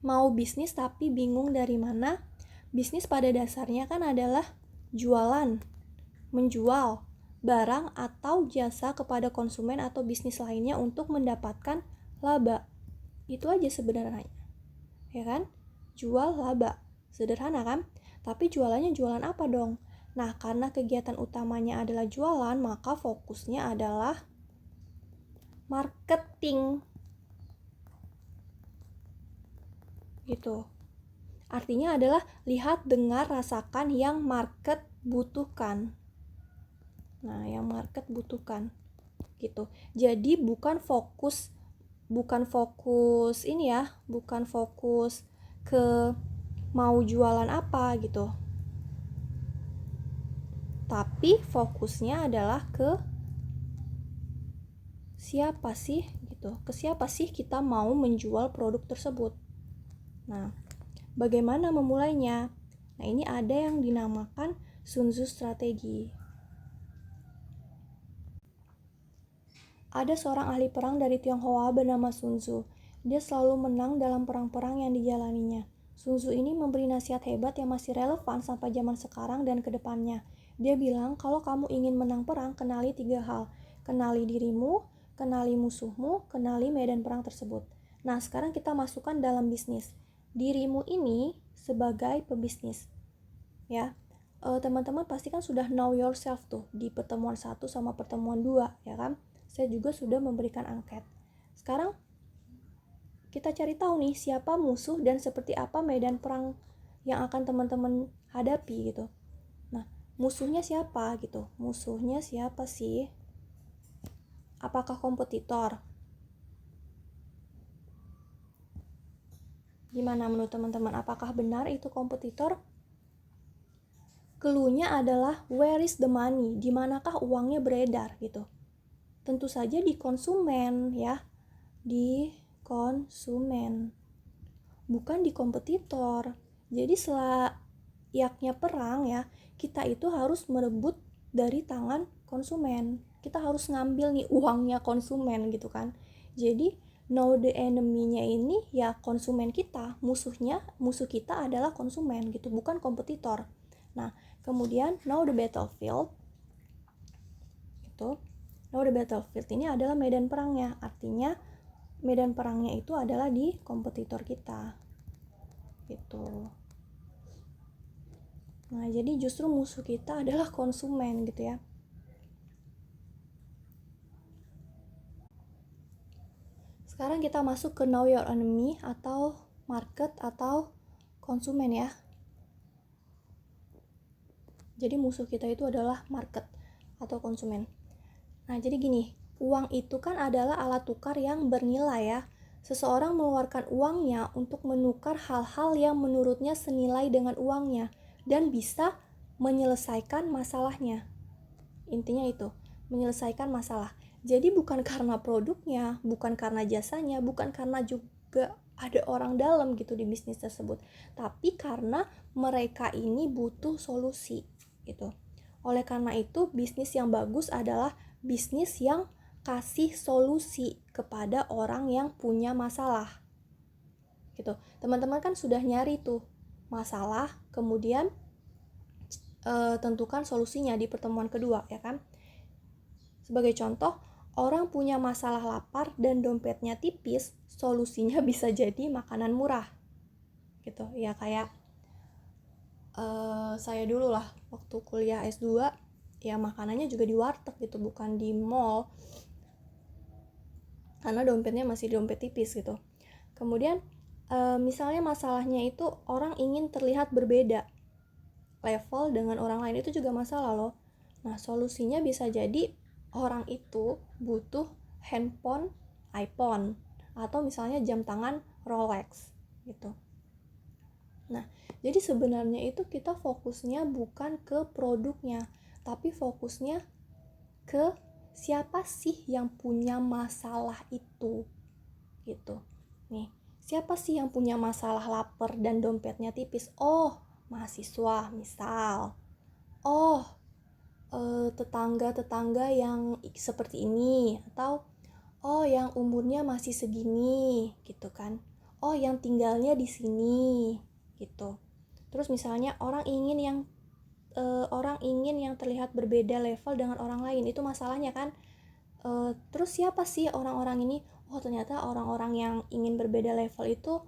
mau bisnis tapi bingung dari mana. Bisnis pada dasarnya kan adalah jualan, menjual barang atau jasa kepada konsumen atau bisnis lainnya untuk mendapatkan laba. Itu aja sebenarnya, ya kan? Jual laba, sederhana kan? Tapi jualannya jualan apa dong? Nah, karena kegiatan utamanya adalah jualan, maka fokusnya adalah marketing. Gitu. Artinya adalah lihat, dengar, rasakan yang market butuhkan. Nah, yang market butuhkan. Gitu. Jadi bukan fokus ini ya, bukan fokus ke mau jualan apa gitu. Tapi fokusnya adalah ke siapa sih gitu. Ke siapa sih kita mau menjual produk tersebut. Nah, bagaimana memulainya? Nah, ini ada yang dinamakan Sun Tzu strategi. Ada seorang ahli perang dari Tionghoa bernama Sun Tzu. Dia selalu menang dalam perang-perang yang dijalaninya. Sun Tzu ini memberi nasihat hebat yang masih relevan sampai zaman sekarang dan ke depannya. Dia bilang, kalau kamu ingin menang perang, kenali 3 hal. Kenali dirimu, kenali musuhmu, kenali medan perang tersebut. Nah, sekarang kita masukkan dalam bisnis. Dirimu ini sebagai pebisnis. Ya, teman-teman pasti kan sudah know yourself tuh di pertemuan 1 sama pertemuan 2, ya kan? Saya juga sudah memberikan angket. Sekarang kita cari tahu nih siapa musuh dan seperti apa medan perang yang akan teman-teman hadapi gitu. Nah, musuhnya siapa gitu? Musuhnya siapa sih? Apakah kompetitor? Gimana menurut teman-teman? Apakah benar itu kompetitor? Cluenya adalah where is the money? Di manakah uangnya beredar gitu? Tentu saja di konsumen ya. Di konsumen. Bukan di kompetitor. Jadi selayaknya perang ya, kita itu harus merebut dari tangan konsumen. Kita harus ngambil nih uangnya konsumen gitu kan. Jadi know the enemy-nya ini ya konsumen kita, musuh kita adalah konsumen gitu, bukan kompetitor. Nah, kemudian know the battlefield. Gitu. Know the battlefield ini adalah medan perangnya. Artinya medan perangnya itu adalah di kompetitor kita. Gitu. Nah, jadi justru musuh kita adalah konsumen gitu ya. Sekarang kita masuk ke know your enemy atau market atau konsumen ya. Jadi musuh kita itu adalah market atau konsumen. Nah, jadi gini, uang itu kan adalah alat tukar yang bernilai ya. Seseorang mengeluarkan uangnya untuk menukar hal-hal yang menurutnya senilai dengan uangnya dan bisa menyelesaikan masalahnya. Intinya itu, menyelesaikan masalah. Jadi bukan karena produknya, bukan karena jasanya, bukan karena juga ada orang dalam gitu di bisnis tersebut, tapi karena mereka ini butuh solusi gitu. Oleh karena itu, bisnis yang bagus adalah bisnis yang kasih solusi kepada orang yang punya masalah. Gitu. Teman-teman kan sudah nyari tuh masalah, kemudian tentukan solusinya di pertemuan kedua, ya kan? Sebagai contoh, orang punya masalah lapar dan dompetnya tipis, solusinya bisa jadi makanan murah. Gitu. Ya kayak saya dulu lah waktu kuliah S2, ya makanannya juga di warteg gitu, bukan di mall. Karena dompetnya masih dompet tipis gitu. Kemudian misalnya masalahnya itu orang ingin terlihat berbeda level dengan orang lain, itu juga masalah loh. Nah, solusinya bisa jadi orang itu butuh handphone iPhone atau misalnya jam tangan Rolex gitu. Nah, jadi sebenarnya itu kita fokusnya bukan ke produknya, tapi fokusnya ke siapa sih yang punya masalah itu gitu. Nih, siapa sih yang punya masalah lapar dan dompetnya tipis? Oh, mahasiswa misal. Oh, tetangga-tetangga yang seperti ini, atau oh yang umurnya masih segini gitu kan. oh yang tinggalnya di sini gitu. Terus misalnya orang ingin yang terlihat berbeda level dengan orang lain, itu masalahnya kan. Terus siapa sih orang-orang ini? Oh ternyata orang-orang yang ingin berbeda level itu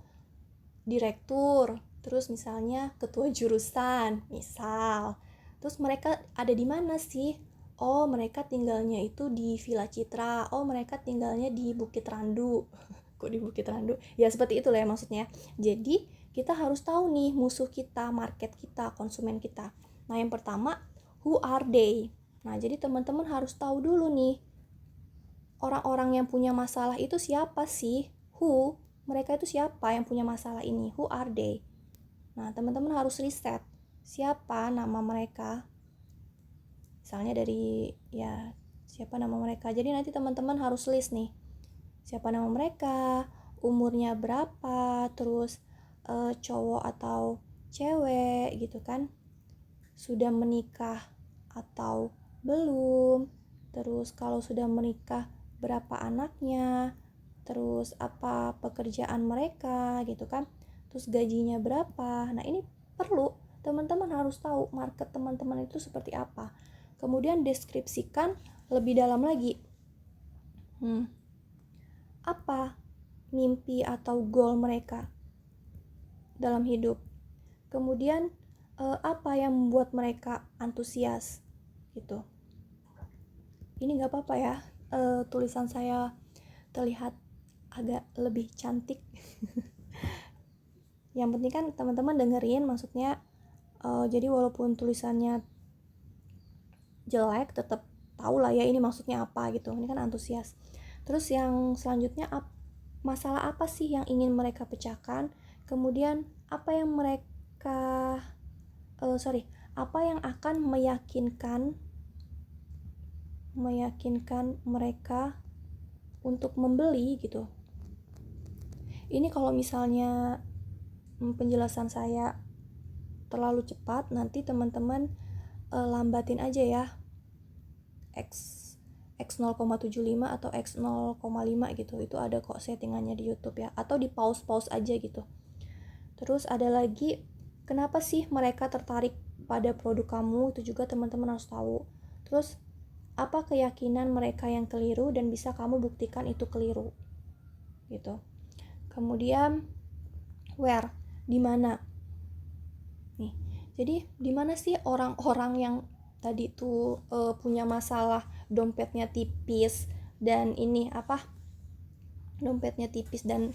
direktur, terus misalnya ketua jurusan, misal. Terus mereka ada di mana sih? Oh, mereka tinggalnya itu di Villa Citra. Oh, mereka tinggalnya di Bukit Randu. Kok di Bukit Randu? Ya seperti itulah ya maksudnya. Jadi, kita harus tahu nih musuh kita, market kita, konsumen kita. Nah, yang pertama, who are they? Nah, jadi teman-teman harus tahu dulu nih, orang-orang yang punya masalah itu siapa sih? Mereka itu siapa yang punya masalah ini? Who are they? Nah, teman-teman harus riset siapa nama mereka. Misalnya dari siapa nama mereka. Jadi nanti teman-teman harus list nih. Siapa nama mereka, umurnya berapa, terus cowok atau cewek gitu kan. Sudah menikah atau belum. Terus kalau sudah menikah berapa anaknya, terus apa pekerjaan mereka gitu kan, terus gajinya berapa. Nah ini perlu teman-teman harus tahu market teman-teman itu seperti apa, kemudian deskripsikan lebih dalam lagi, apa mimpi atau goal mereka dalam hidup, kemudian apa yang membuat mereka antusias gitu. Ini nggak apa-apa ya, tulisan saya terlihat agak lebih cantik. Yang penting kan teman-teman dengerin maksudnya. Jadi walaupun tulisannya jelek tetap tahu lah ya ini maksudnya apa gitu. Ini kan antusias. Terus yang selanjutnya masalah apa sih yang ingin mereka pecahkan, kemudian apa yang apa yang akan meyakinkan mereka untuk membeli gitu. Ini kalau misalnya penjelasan saya terlalu cepat, nanti teman-teman lambatin aja ya, X 0,75 atau X 0,5 gitu. Itu ada kok settingannya di YouTube ya, atau di pause aja gitu. Terus ada lagi, kenapa sih mereka tertarik pada produk kamu, itu juga teman-teman harus tahu. Terus apa keyakinan mereka yang keliru dan bisa kamu buktikan itu keliru gitu. Kemudian where, di mana nih. Jadi di mana sih orang-orang yang tadi tuh punya masalah dompetnya tipis dan dompetnya tipis dan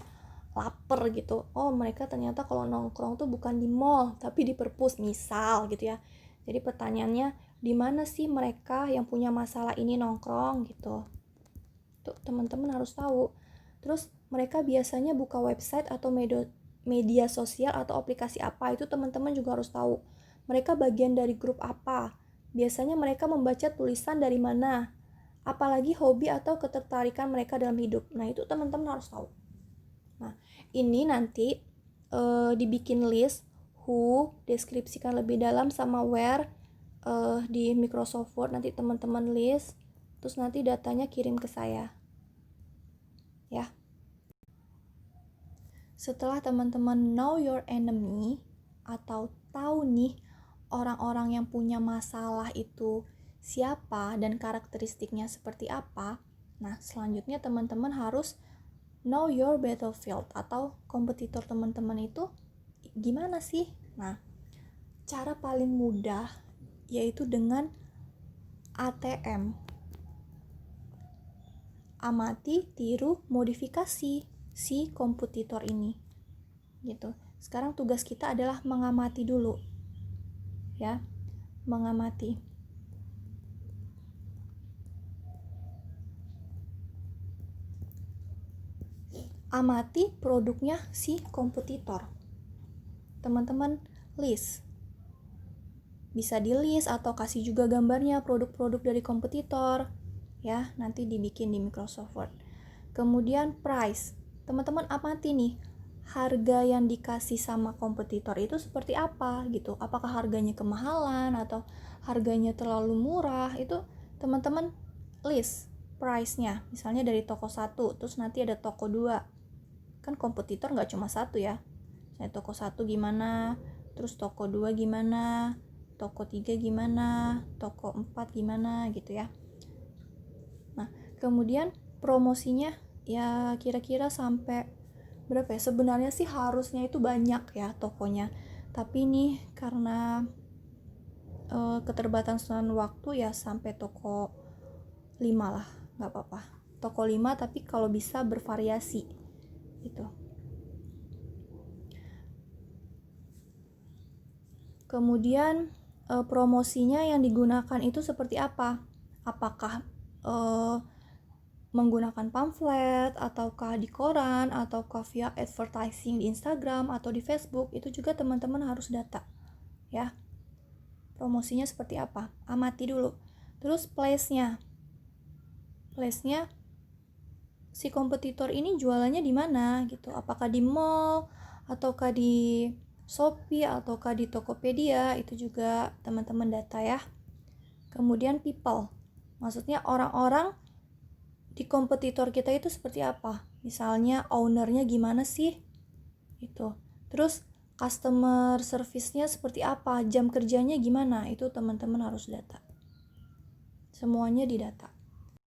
lapar gitu. Oh, mereka ternyata kalau nongkrong tuh bukan di mall tapi di perpus misal gitu ya. Jadi pertanyaannya, di mana sih mereka yang punya masalah ini nongkrong gitu. Tuh teman-teman harus tahu. Terus mereka biasanya buka website atau media sosial atau aplikasi apa, itu teman-teman juga harus tahu. Mereka bagian dari grup apa, biasanya mereka membaca tulisan dari mana, apalagi hobi atau ketertarikan mereka dalam hidup. Nah itu teman-teman harus tahu. Nah ini nanti dibikin list who, deskripsikan lebih dalam, sama where di Microsoft Word. Nanti teman-teman list, terus nanti datanya kirim ke saya ya. Setelah teman-teman know your enemy atau tahu nih orang-orang yang punya masalah itu siapa dan karakteristiknya seperti apa, nah selanjutnya teman-teman harus know your battlefield atau kompetitor teman-teman itu gimana sih. Nah cara paling mudah yaitu dengan ATM, amati, tiru, modifikasi si kompetitor ini gitu. Sekarang tugas kita adalah mengamati dulu ya, mengamati. Amati produknya si kompetitor. Teman-teman list, bisa di list atau kasih juga gambarnya produk-produk dari kompetitor ya, nanti dibikin di Microsoft Word. Kemudian price, teman-teman amati nih harga yang dikasih sama kompetitor itu seperti apa gitu. Apakah harganya kemahalan atau harganya terlalu murah, itu teman-teman list price-nya. Misalnya dari toko 1, terus nanti ada toko 2. kan kompetitor nggak cuma satu ya. Misalnya toko 1 gimana, terus toko 2 gimana, toko 3 gimana, toko 4 gimana gitu ya. Nah, kemudian promosinya ya kira-kira sampai berapa ya? Sebenarnya sih harusnya itu banyak ya tokonya. Tapi nih karena keterbatasan waktu ya sampai toko 5 lah, nggak apa-apa. Toko 5 tapi kalau bisa bervariasi gitu. Kemudian promosinya yang digunakan itu seperti apa? Apakah menggunakan pamflet, ataukah di koran, ataukah via advertising di Instagram atau di Facebook, itu juga teman-teman harus data ya. Promosinya seperti apa? Amati dulu. Terus place-nya si kompetitor ini jualannya di mana gitu? Apakah di mall ataukah di Shopee ataukah di Tokopedia? Itu juga teman-teman data ya. Kemudian people, maksudnya orang-orang di kompetitor kita itu seperti apa? Misalnya ownernya gimana sih? Itu. Terus customer service-nya seperti apa? Jam kerjanya gimana? Itu teman-teman harus data. Semuanya didata.